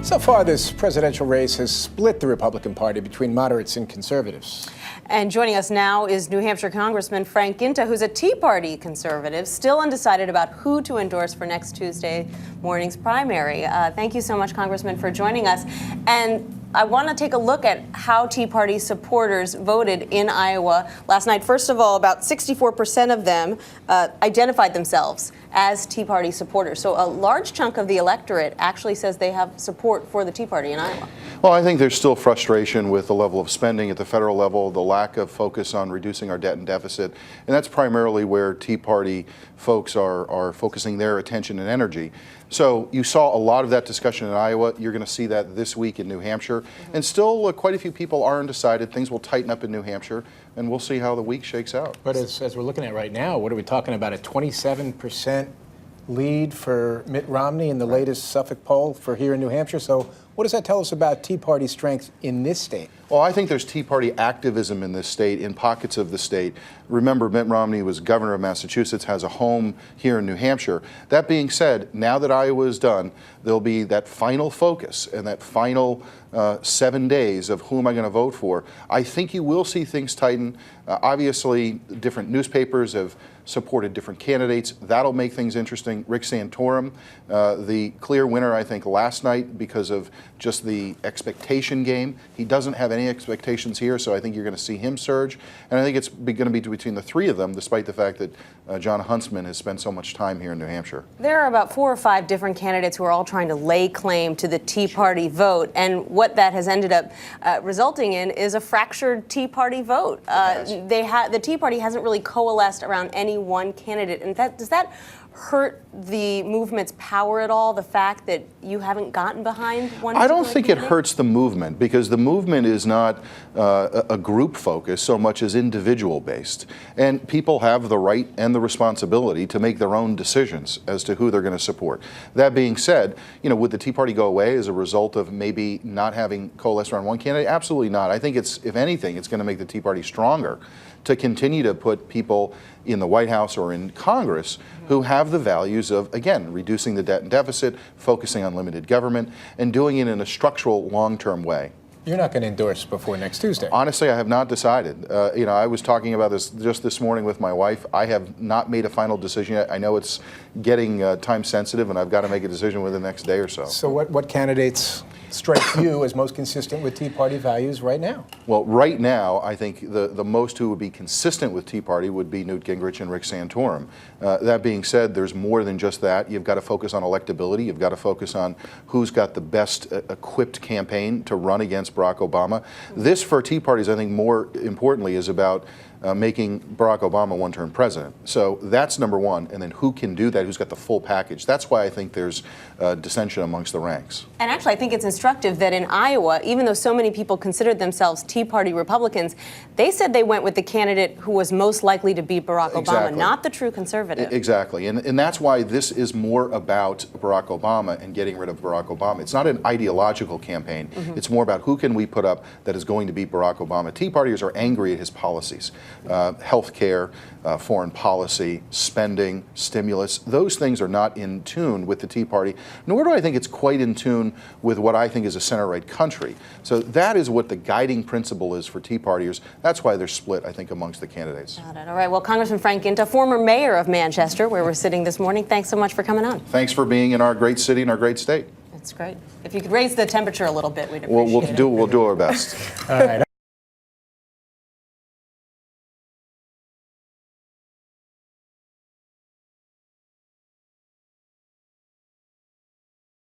So far, this presidential race has split the Republican Party between moderates and conservatives. And joining us now is New Hampshire Congressman Frank Guinta, who's a Tea Party conservative, still undecided about who to endorse for next Tuesday morning's primary. Thank you so much, Congressman, for joining us. And I want to take a look at how Tea Party supporters voted in Iowa last night. First of all, about 64% of them identified themselves as Tea Party supporters. So a large chunk of the electorate actually says they have support for the Tea Party in Iowa. Well, I think there's still frustration with the level of spending at the federal level, the lack of focus on reducing our debt and deficit, and that's primarily where Tea Party folks are focusing their attention and energy. So you saw a lot of that discussion in Iowa. You're going to see that this week in New Hampshire. And still, quite a few people are undecided. Things will tighten up in New Hampshire, and we'll see how the week shakes out. But as we're looking at right now, what are we talking about? A 27% lead for Mitt Romney in the latest Suffolk poll for here in New Hampshire. So what does that tell us about Tea Party strength in this state? Well, I think there's Tea Party activism in this state, in pockets of the state. Remember, Mitt Romney was governor of Massachusetts, has a home here in New Hampshire. That being said, now that Iowa is done, there'll be that final focus and that final 7 days of who am I going to vote for. I think you will see things tighten. Obviously, different newspapers have supported different candidates. That'll make things interesting. Rick Santorum, the clear winner, I think, last night because of just the expectation game. He doesn't have any expectations here, so I think you're going to see him surge. And I think it's going to be between the three of them, despite the fact that John Huntsman has spent so much time here in New Hampshire. There are about 4 or 5 different candidates who are all trying to lay claim to the Tea Party vote, and what that has ended up resulting in is a fractured Tea Party vote. The Tea Party hasn't really coalesced around any one candidate. And does that hurt the movement's power at all, the fact that you haven't gotten behind one? I don't think it hurts the movement, because the movement is not a group focus so much as individual based. And people have the right and the responsibility to make their own decisions as to who they're going to support. That being said, would the Tea Party go away as a result of maybe not having coalesced around one candidate? Absolutely not. I think if anything, it's going to make the Tea Party stronger to continue to put people in the White House or in Congress who have the values of, again, reducing the debt and deficit, focusing on limited government, and doing it in a structural, long-term way. You're not going to endorse before next Tuesday. Honestly, I have not decided. I was talking about this just this morning with my wife. I have not made a final decision yet. I know it's getting time sensitive, and I've got to make a decision within the next day or so. So what candidates strike you as most consistent with Tea Party values right now? Well, right now, I think the most who would be consistent with Tea Party would be Newt Gingrich and Rick Santorum. That being said, there's more than just that. You've got to focus on electability. You've got to focus on who's got the best equipped campaign to run against Barack Obama. This, for Tea Parties, I think more importantly, is about making Barack Obama one-term president. So that's number one. And then who can do that, who's got the full package. That's why I think there's dissension amongst the ranks. And actually, I think it's instructive that in Iowa, even though so many people considered themselves Tea Party Republicans, they said they went with the candidate who was most likely to beat Barack Obama, not the true conservative. Exactly. And that's why this is more about Barack Obama and getting rid of Barack Obama. It's not an ideological campaign. It's more about who can we put up that is going to beat Barack Obama. Tea Partiers are angry at his policies. Health care, foreign policy, spending, stimulus, those things are not in tune with the Tea Party, nor do I think it's quite in tune with what I think is a center-right country. So that is what the guiding principle is for Tea Partiers. That's why they're split, I think, amongst the candidates. Got it. All right. Well, Congressman Frank Guinta, former mayor of Manchester, where we're sitting this morning, thanks so much for coming on. Thanks for being in our great city and our great state. That's great. If you could raise the temperature a little bit, we'd appreciate it. We'll do our best. All right.